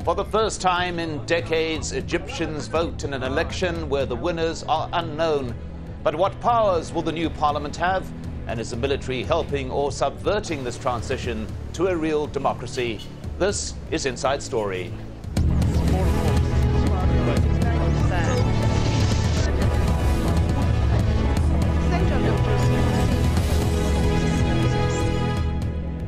For the first time in decades, Egyptians vote in an election where the winners are unknown. But what powers will the new parliament have? And is the military helping or subverting this transition to a real democracy? This is Inside Story.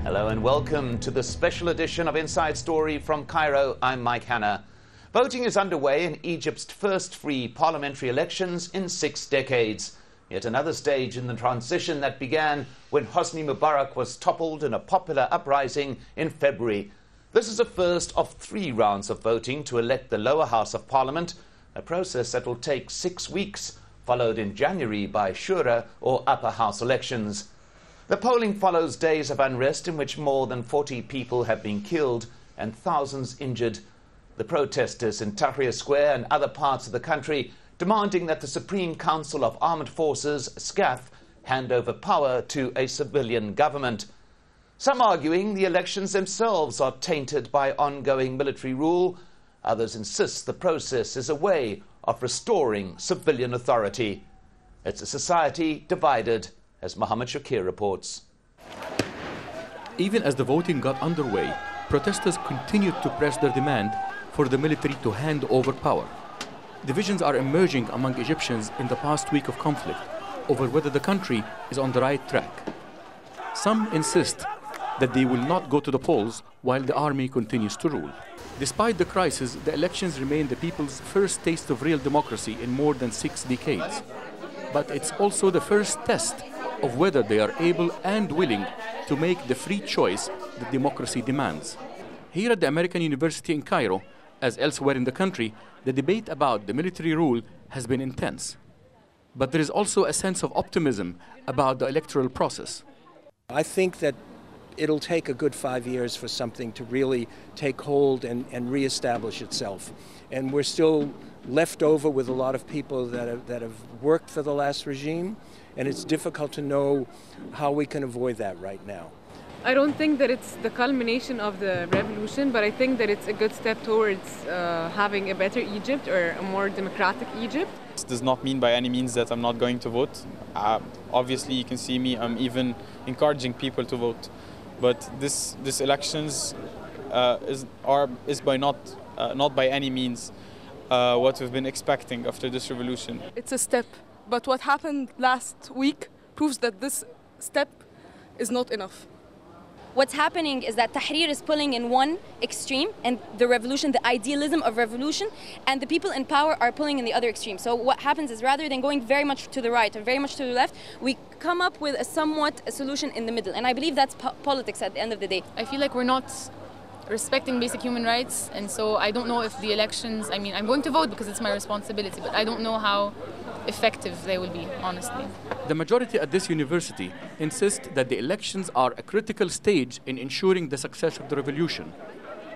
Hello and welcome to the special edition of Inside Story from Cairo. I'm Mike Hanna. Voting is underway in Egypt's first free parliamentary elections in 6 decades. Yet another stage in the transition that began when Hosni Mubarak was toppled in a popular uprising in February. This is the first of 3 rounds of voting to elect the lower house of parliament, a process that will take 6 weeks, followed in January by Shura or upper house elections. The polling follows days of unrest in which more than 40 people have been killed and thousands injured. The protesters in Tahrir Square and other parts of the country demanding that the Supreme Council of Armed Forces, Scaf, hand over power to a civilian government. Some arguing the elections themselves are tainted by ongoing military rule. Others insist the process is a way of restoring civilian authority. It's a society divided, as Mohammed Shakir reports. Even as the voting got underway, protesters continued to press their demand for the military to hand over power. Divisions are emerging among Egyptians in the past week of conflict over whether the country is on the right track. Some insist that they will not go to the polls while the army continues to rule. Despite the crisis, the elections remain the people's first taste of real democracy in more than 6 decades. But it's also the first test of whether they are able and willing to make the free choice that democracy demands. Here at the American University in Cairo, as elsewhere in the country, the debate about the military rule has been intense. But there is also a sense of optimism about the electoral process. I think that it'll take a good 5 years for something to really take hold and reestablish itself. And we're still left over with a lot of people that have worked for the last regime, and it's difficult to know how we can avoid that right now. I don't think that it's the culmination of the revolution, but I think that it's a good step towards having a better Egypt or a more democratic Egypt. This does not mean by any means that I'm not going to vote. Obviously, you can see me, I'm even encouraging people to vote. But this elections is by not by any means what we've been expecting after this revolution. It's a step, but what happened last week proves that this step is not enough. What's happening is that Tahrir is pulling in one extreme, and the revolution, the idealism of revolution, and the people in power are pulling in the other extreme. So what happens is rather than going very much to the right or very much to the left, we come up with a solution in the middle. And I believe that's politics at the end of the day. I feel like we're not respecting basic human rights, and so I don't know if the elections, I'm going to vote because it's my responsibility, but I don't know how effective they will be, honestly. The majority at this university insist that the elections are a critical stage in ensuring the success of the revolution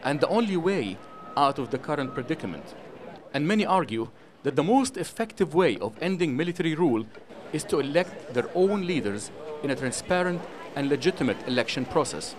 and the only way out of the current predicament. And many argue that the most effective way of ending military rule is to elect their own leaders in a transparent and legitimate election process.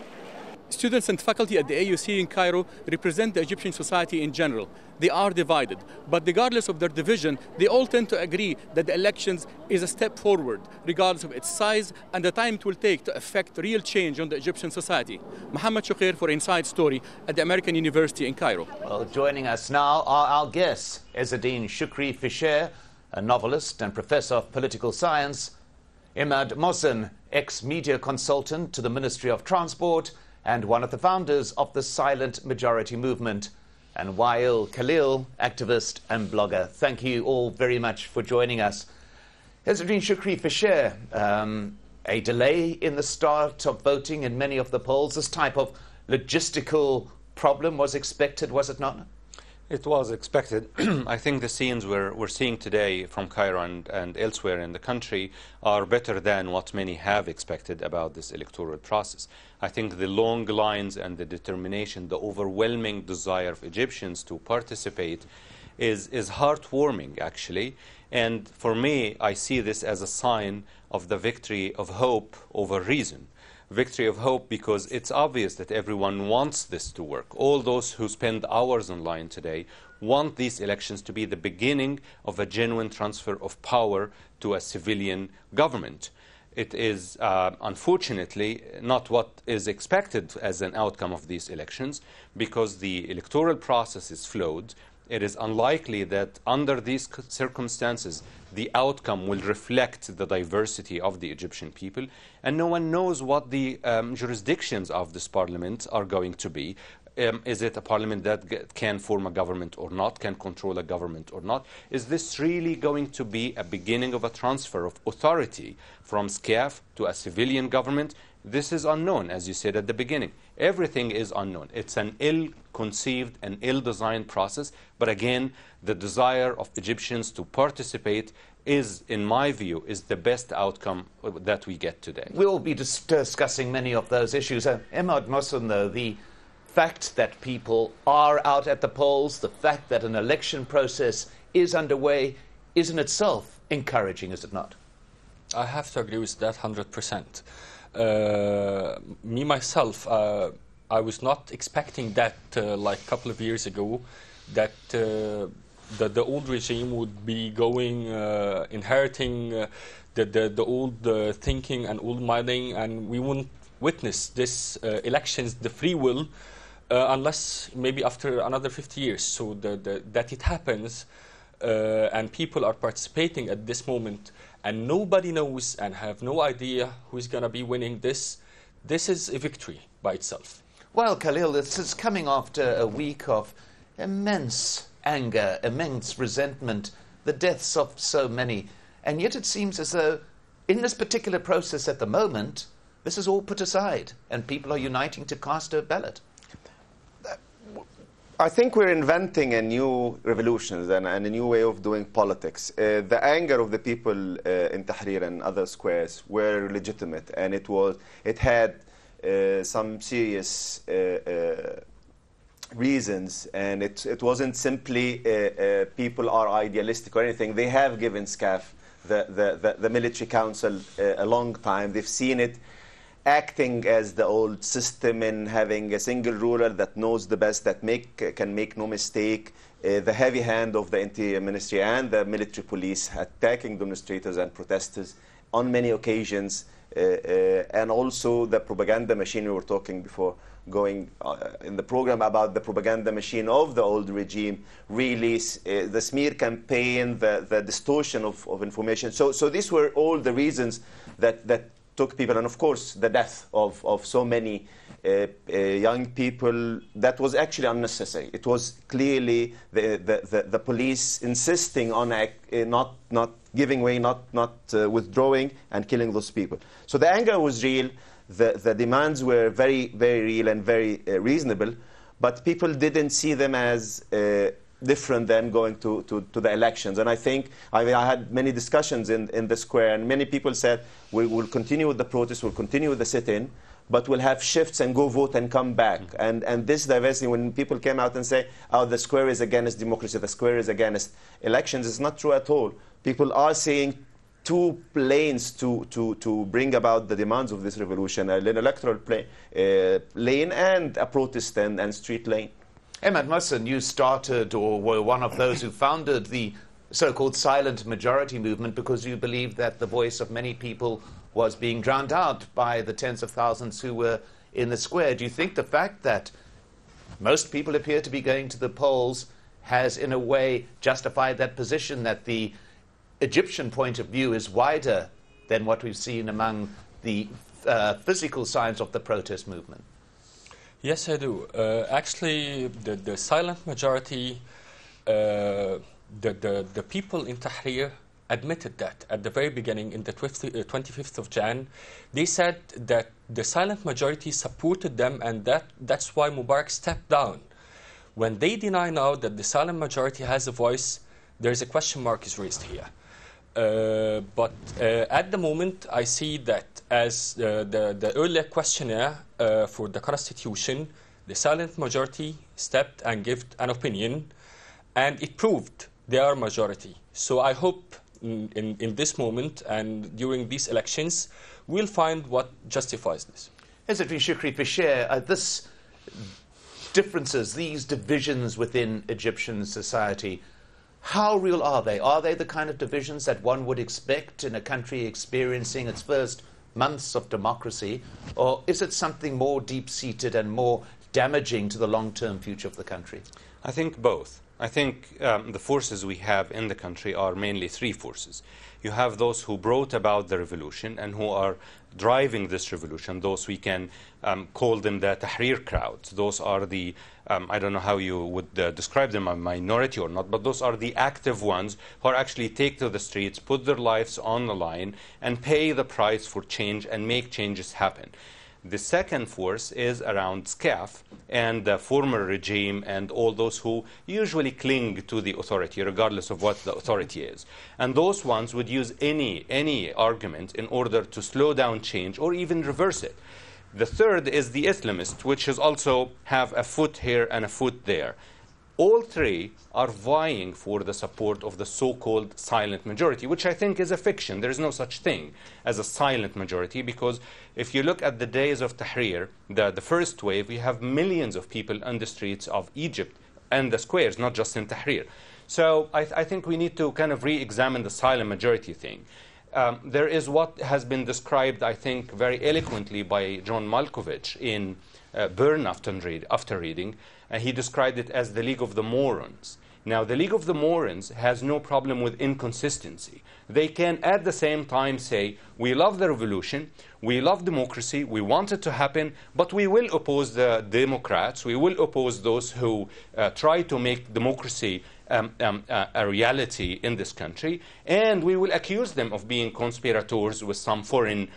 Students and faculty at the AUC in Cairo represent the Egyptian society in general. They are divided, but regardless of their division, they all tend to agree that the elections is a step forward, regardless of its size and the time it will take to effect real change on the Egyptian society. Mohammed Shakir for Inside Story at the American University in Cairo. Well, joining us now are our guests, Ezzedine Choukri Fishere, a novelist and professor of political science, Emad Mohsen, ex-media consultant to the Ministry of Transport, and one of the founders of the Silent Majority Movement, and Wael Khalil, activist and blogger. Thank you all very much for joining us. Ezzedine Choukri Fishere, a delay in the start of voting in many of the polls. This type of logistical problem was expected, was it not? It was expected. I think the scenes we're seeing today from Cairo and elsewhere in the country are better than what many have expected about this electoral process. I think the long lines and the determination, the overwhelming desire of Egyptians to participate is heartwarming, actually. And for me, I see this as a sign of the victory of hope over reason. victory of hope, because it's obvious that everyone wants this to work. All those who spend hours online today want these elections to be the beginning of a genuine transfer of power to a civilian government. It is, unfortunately, not what is expected as an outcome of these elections, because the electoral process is flawed. It is unlikely that under these circumstances the outcome will reflect the diversity of the Egyptian people, and no one knows what the jurisdictions of this parliament are going to be. Is it a parliament that can form a government or not, can control a government or not? Is this really going to be a beginning of a transfer of authority from Scaf to a civilian government? This is unknown, as you said at the beginning. Everything is unknown. It's an ill-conceived and ill-designed process, but again, the desire of Egyptians to participate is, in my view, is the best outcome that we get today. We'll be discussing many of those issues. Emad Mohsen, though, the fact that people are out at the polls, the fact that an election process is underway, is in itself encouraging, is it not? I have to agree with that 100%. Me, myself, I was not expecting that like a couple of years ago, that the old regime would be going, inheriting the old thinking and old minding, and we wouldn't witness this elections, the free will, unless maybe after another 50 years. So that it happens and people are participating at this moment, and nobody knows and have no idea who's going to be winning this. This is a victory by itself. Wael Khalil, this is coming after a week of immense anger, immense resentment, the deaths of so many. And yet it seems as though in this particular process at the moment, this is all put aside and people are uniting to cast a ballot. I think we're inventing a new revolution and a new way of doing politics. The anger of the people in Tahrir and other squares were legitimate, and it had some serious reasons, and it wasn't simply people are idealistic or anything. They have given Scaf the military council a long time. They've seen it acting as the old system and having a single ruler that knows the best, that can make no mistake. The heavy hand of the Interior Ministry and the military police attacking demonstrators and protesters on many occasions, and also the propaganda machine. We were talking before going in the program about the propaganda machine of the old regime, really the smear campaign, the distortion of information. So these were all the reasons that took people, and of course the death of so many young people, that was actually unnecessary. It was clearly the police insisting on not giving way, not withdrawing and killing those people. So the anger was real, the demands were very, very real and very reasonable, but people didn't see them as different than going to the elections. And I think I had many discussions in the square, and many people said we will continue with the protest, we'll continue with the sit-in, but we'll have shifts and go vote and come back. And this diversity, when people came out and say, oh, the square is against democracy, the square is against elections, it's not true at all. People are seeing two lanes to bring about the demands of this revolution, an electoral lane and a protest and street lane. Emad Mohsen, you started or were one of those who founded the so-called silent majority movement because you believed that the voice of many people was being drowned out by the tens of thousands who were in the square. Do you think the fact that most people appear to be going to the polls has in a way justified that position, that the Egyptian point of view is wider than what we've seen among the physical signs of the protest movement? Yes, I do. Actually, the silent majority, the people in Tahrir admitted that at the very beginning, in the 25th of Jan. They said that the silent majority supported them, and that's why Mubarak stepped down. When they deny now that the silent majority has a voice, there's a question mark is raised here. But at the moment, I see that as the earlier questionnaire for the constitution, the silent majority stepped and gave an opinion, and it proved they are majority. So I hope in this moment and during these elections, we'll find what justifies this. Ezzedine Choukri Fishere, this differences, these divisions within Egyptian society, how real are they? Are they the kind of divisions that one would expect in a country experiencing its first months of democracy, or is it something more deep-seated and more damaging to the long-term future of the country? I think both. I think the forces we have in the country are mainly three forces. You have those who brought about the revolution and who are driving this revolution. Those we can call them the Tahrir crowd. Those are the, I don't know how you would describe them, a minority or not, but those are the active ones who are actually take to the streets, put their lives on the line, and pay the price for change and make changes happen. The second force is around Scaf and the former regime and all those who usually cling to the authority, regardless of what the authority is. And those ones would use any argument in order to slow down change or even reverse it. The third is the Islamists, which is also have a foot here and a foot there. All three are vying for the support of the so-called silent majority, which I think is a fiction. There is no such thing as a silent majority, because if you look at the days of Tahrir, the first wave, we have millions of people on the streets of Egypt and the squares, not just in Tahrir. So I think we need to kind of re-examine the silent majority thing. There is what has been described, I think, very eloquently by John Malkovich in Burn after reading. He described it as the League of the Morons. Now, the League of the Morons has no problem with inconsistency. They can at the same time say, we love the revolution, we love democracy, we want it to happen, but we will oppose the Democrats, we will oppose those who try to make democracy a reality in this country, and we will accuse them of being conspirators with some foreign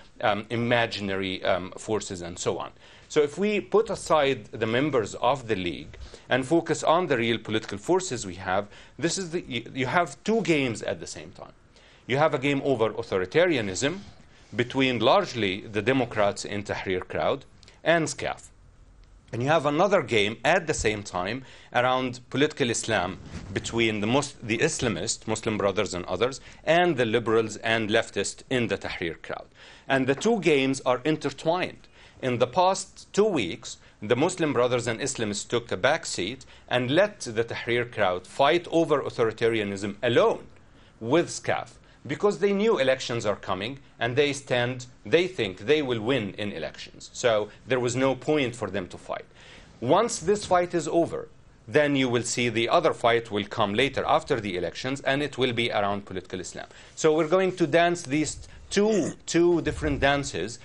imaginary forces and so on. So if we put aside the members of the League and focus on the real political forces we have, this is you have two games at the same time. You have a game over authoritarianism between largely the Democrats in Tahrir crowd and Scaf. And you have another game at the same time around political Islam between the Islamists, Muslim Brothers and others, and the liberals and leftists in the Tahrir crowd. And the two games are intertwined. In the past 2 weeks, the Muslim Brothers and Islamists took a back seat and let the Tahrir crowd fight over authoritarianism alone with Scaf, because they knew elections are coming and they think they will win in elections. So there was no point for them to fight. Once this fight is over, then you will see the other fight will come later after the elections, and it will be around political Islam. So we're going to dance these two different dances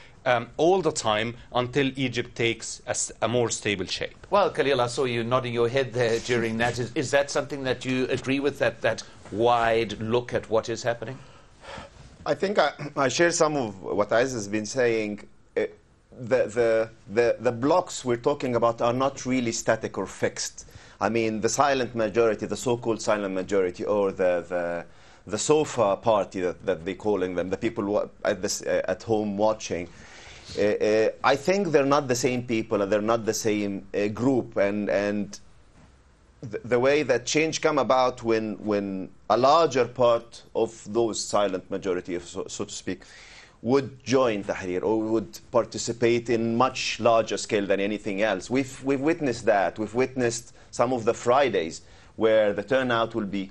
all the time until Egypt takes a more stable shape. Well, Khalil, I saw you nodding your head there during that. Is that something that you agree with, that wide look at what is happening? I think I share some of what Aziz has been saying. The blocks we're talking about are not really static or fixed. I mean, the silent majority, the so-called silent majority, or the sofa party that they're calling them, the people at home watching, I think they're not the same people and they're not the same group. And the way that change come about when a larger part of those silent majority, so to speak, would join Tahrir or would participate in much larger scale than anything else. We've witnessed that. We've witnessed some of the Fridays where the turnout will be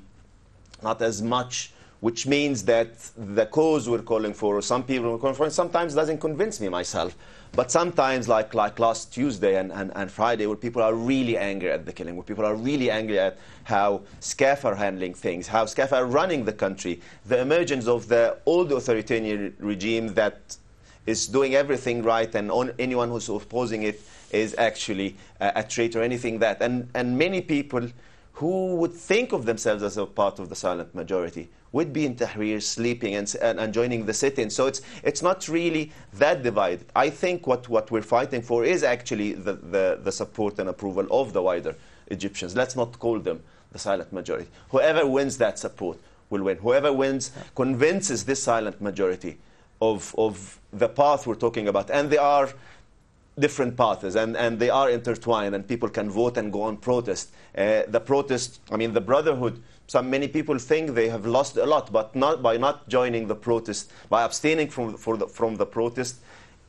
not as much, which means that the cause we're calling for, or some people are calling for, sometimes doesn't convince me myself. But sometimes, like last Tuesday and Friday, where people are really angry at the killing, where people are really angry at how Scaf are handling things, how Scaf are running the country, the emergence of the old authoritarian regime that is doing everything right, and anyone who's opposing it is actually a traitor, anything that. And many people who would think of themselves as a part of the silent majority would be in Tahrir, sleeping and joining the sit-in. So it's not really that divided. I think what we're fighting for is actually the support and approval of the wider Egyptians. Let's not call them the silent majority. Whoever wins that support will win. Whoever wins convinces this silent majority of the path we're talking about. And they are different paths, and they are intertwined, and people can vote and go on protest. The protest, I mean, the Brotherhood, many people think they have lost a lot, but not by not joining the protest, by abstaining from the protest,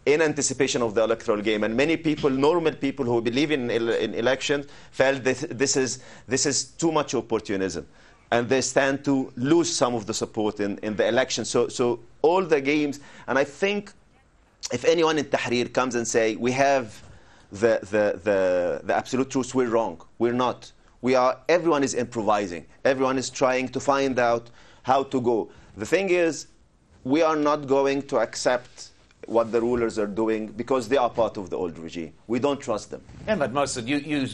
in anticipation of the electoral game. And many people, normal people who believe in elections, felt that this is too much opportunism. And they stand to lose some of the support in the election. So all the games, and I think if anyone in Tahrir comes and say, we have the absolute truth, we're wrong. We're not. Everyone is improvising. Everyone is trying to find out how to go. The thing is, we are not going to accept what the rulers are doing because they are part of the old regime. We don't trust them. Emad Mohsen, you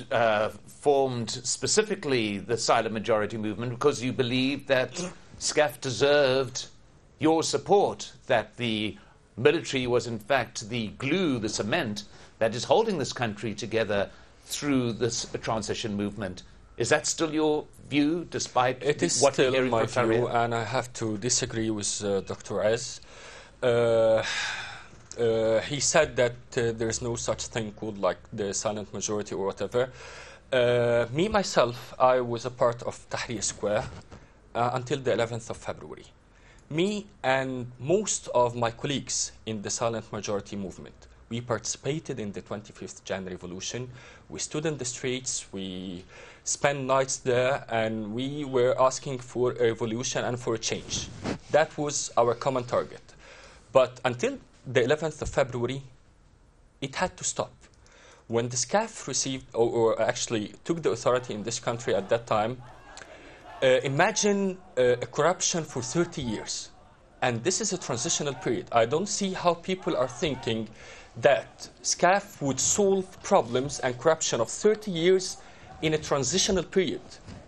formed specifically the silent majority movement because you believed that Scaf deserved your support, that the military was in fact the glue, the cement that is holding this country together through this transition movement. Is that still your view, despite it is what still we're hearing my from view, Tahrir? and I have to disagree with Dr. Ez. He said that there is no such thing called like the silent majority or whatever. Me, myself, I was a part of Tahrir Square until the 11th of February. Me and most of my colleagues in the silent majority movement, we participated in the 25th January revolution. We stood in the streets, we spent nights there, and we were asking for a revolution and for a change. That was our common target. But until the 11th of February, it had to stop. When the Scaf received, or actually took the authority in this country at that time, imagine a corruption for 30 years. And this is a transitional period. I don't see how people are thinking that Scaf would solve problems and corruption of 30 years in a transitional period.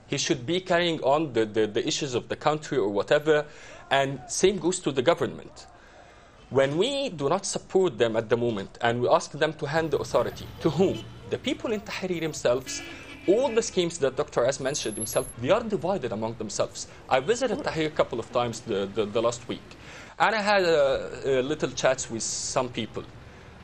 He should be carrying on the issues of the country or whatever, and same goes to the government. When we do not support them at the moment and we ask them to hand the authority, to whom? The people in Tahrir themselves. All the schemes that Dr. Ez mentioned himself, they are divided among themselves. I visited Tahrir a couple of times the last week, and I had little chats with some people.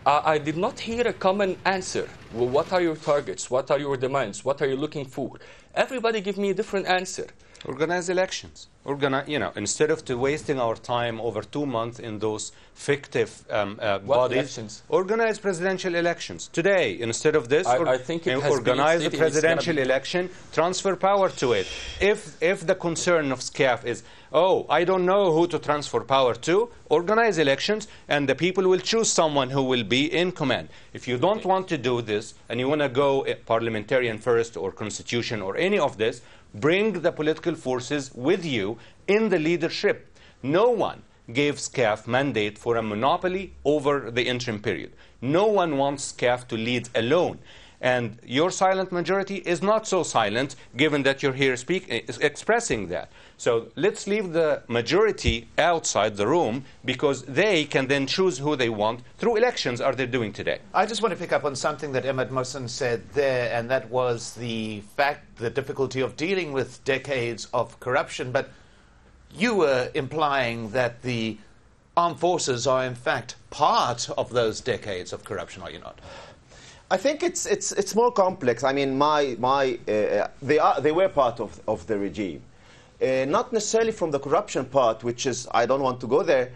I did not hear a common answer. Well, what are your targets? What are your demands? What are you looking for? Everybody give me a different answer. Organize elections. Instead of wasting our time over 2 months in those fictive bodies, elections? Organize presidential elections today. Instead of this, I think it has organize a been presidential election, transfer power to it. If the concern of Scaf is, oh, I don't know who to transfer power to, organize elections, and the people will choose someone who will be in command. If you don't want to do this, and you want to go parliamentarian first or constitution or any of this, bring the political forces with you in the leadership. No one gave Scaf mandate for a monopoly over the interim period. No one wants Scaf to lead alone. And your silent majority is not so silent, given that you're here expressing that. So let's leave the majority outside the room, because they can then choose who they want through elections, as they're doing today. I just want to pick up on something that Emad Mohsen said there, and that was the difficulty of dealing with decades of corruption. But you were implying that the armed forces are, in fact, part of those decades of corruption, are you not? I think it's more complex. I mean, they were part of the regime, not necessarily from the corruption part, which is, I don't want to go there,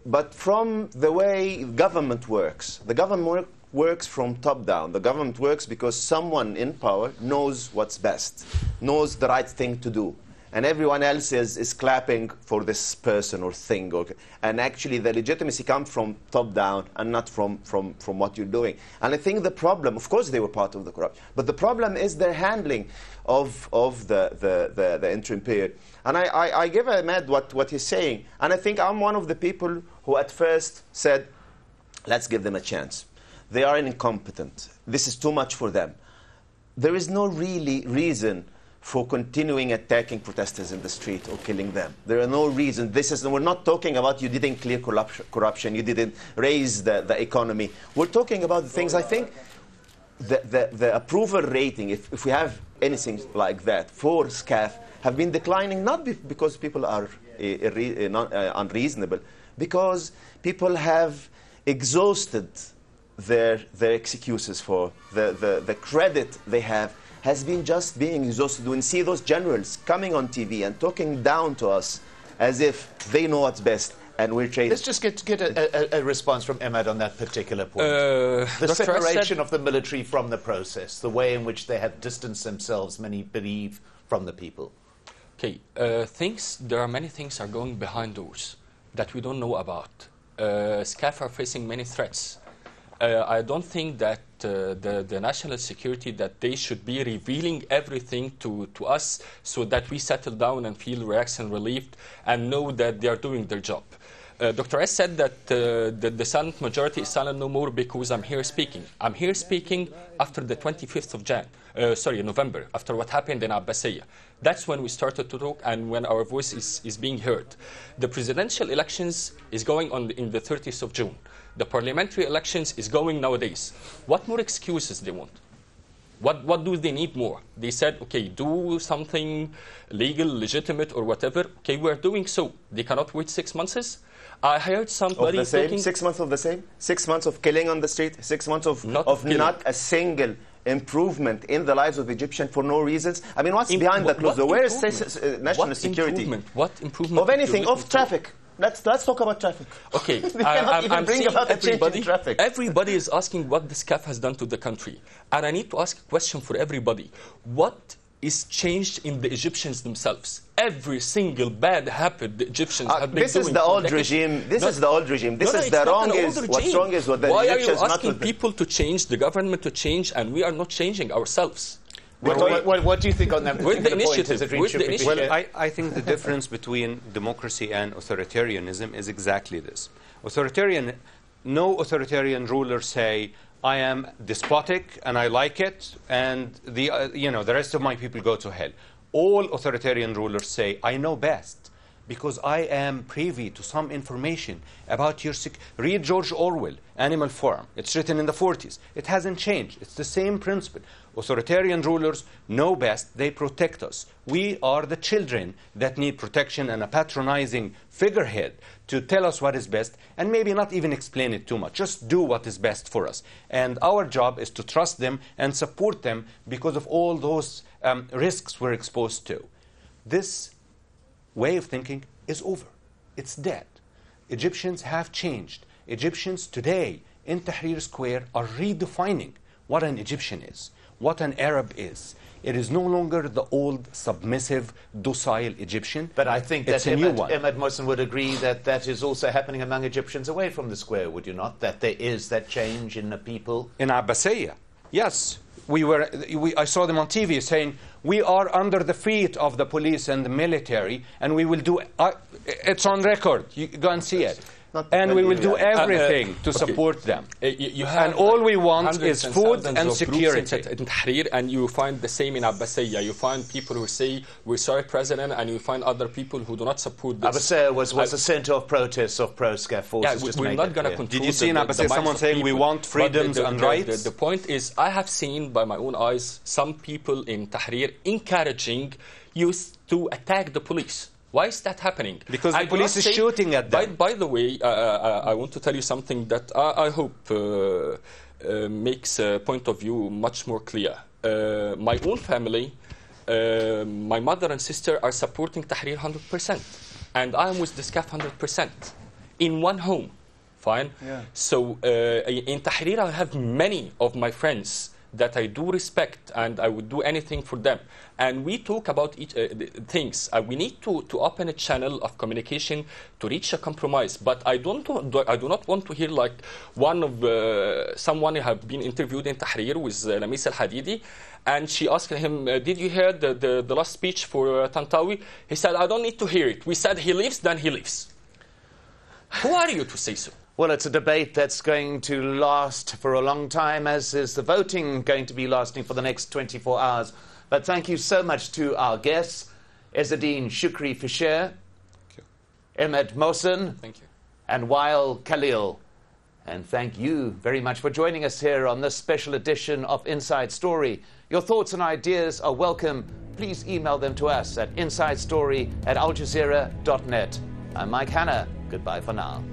but from the way government works. The government works from top down. The government works because someone in power knows what's best, knows the right thing to do. And everyone else is clapping for this person or thing. And actually, the legitimacy comes from top down and not from what you're doing. And I think the problem, of course, they were part of the corruption, but the problem is their handling of the interim period. And I give Emad what he's saying. And I think I'm one of the people who at first said, let's give them a chance. They are incompetent. This is too much for them. There is no really reason for continuing attacking protesters in the street or killing them. There are no reason. We're not talking about you didn't clear corruption, you didn't raise the economy. We're talking about the things, I think, the approval rating, if we have anything like that, for Scaf, have been declining, not because people are unreasonable, because people have exhausted their excuses for the credit they have has been just being exhausted. When you see those generals coming on TV and talking down to us as if they know what's best, and we're chasing. Let's just get a response from Emad on that particular point. The Dr. separation of the military from the process, the way in which they have distanced themselves, many believe, from the people. Okay, there are many things are going behind doors that we don't know about. Scaf are facing many threats. I don't think that the national security, that they should be revealing everything to us so that we settle down and feel relaxed and relieved and know that they are doing their job. Dr. S said that the silent majority is silent no more because I'm here speaking. I'm here speaking after the 25th of November, after what happened in Abbasiyah. That's when we started to talk and when our voice is being heard. The presidential elections is going on in the 30th of June. The parliamentary elections is going nowadays. What more excuses they want? What do they need more? They said, okay, do something legal, legitimate, or whatever. Okay, we're doing so. They cannot wait 6 months. I heard somebody of the same, talking 6 months of the same, 6 months of killing on the street, 6 months of not a single improvement in the lives of Egyptians for no reasons. I mean, what's behind the closed door? Where is national security? What improvement? Of anything, of traffic. Let's talk about traffic. Okay, I'm bring about a change in traffic. Everybody is asking what the Scaf has done to the country, and I need to ask a question for everybody: what is changed in the Egyptians themselves? Every single bad habit the Egyptians have been doing. This is the old regime. This is the old regime. This is the wrong. What's wrong is what the Why Egyptians are you asking people to change, the government to change, and we are not changing ourselves? What do you think on that? Where's the initiative? Well, I think the difference between democracy and authoritarianism is exactly this. No authoritarian ruler say, I am despotic and I like it, and the rest of my people go to hell. All authoritarian rulers say, I know best, because I am privy to some information about your... Read George Orwell, Animal Farm. It's written in the 40s. It hasn't changed. It's the same principle. Authoritarian rulers know best. They protect us. We are the children that need protection and a patronizing figurehead to tell us what is best and maybe not even explain it too much. Just do what is best for us. And our job is to trust them and support them because of all those risks we're exposed to. This way of thinking is over. It's dead. Egyptians have changed. Egyptians today in Tahrir Square are redefining what an Egyptian is, what an Arab is. It is no longer the old, submissive, docile Egyptian. But I think that Emad Mohsen would agree that that is also happening among Egyptians away from the square, would you not? That there is that change in the people? In Abbasiyah, yes. I saw them on TV saying, we are under the feet of the police and the military, and we will do... it's on record. You go and see it. And we will do everything to support them. And all we want is food and security. In Tahrir, and you find the same in Abbasiyah. You find people who say, we're sorry, President, and you find other people who do not support this. Abbasiyah was a center of protests of pro-Scaf forces. We're not going to control. Did you see in Abbasiyah someone saying, we want freedoms and rights? The point is, I have seen by my own eyes some people in Tahrir encouraging youth to attack the police. Why is that happening? Because the police is shooting at them. By the way, I want to tell you something that I hope makes a point of view much more clear. My own family, my mother and sister are supporting Tahrir 100%. And I am with the Scaf 100%. In one home. Fine? Yeah. So in Tahrir, I have many of my friends that I do respect, and I would do anything for them. And we talk about each things. We need to open a channel of communication to reach a compromise. But I do not want to hear like someone who have been interviewed in Tahrir with Lamis Al-Hadidi, and she asked him, did you hear the last speech for Tantawi? He said, I don't need to hear it. We said he leaves, then he leaves. Who are you to say so? Well, it's a debate that's going to last for a long time, as is the voting going to be lasting for the next 24 hours. But thank you so much to our guests, Ezzedine Choukri Fishere, Emad Mohsen, and Wael Khalil. And thank you very much for joining us here on this special edition of Inside Story. Your thoughts and ideas are welcome. Please email them to us at insidestory@aljazeera.net. I'm Mike Hanna. Goodbye for now.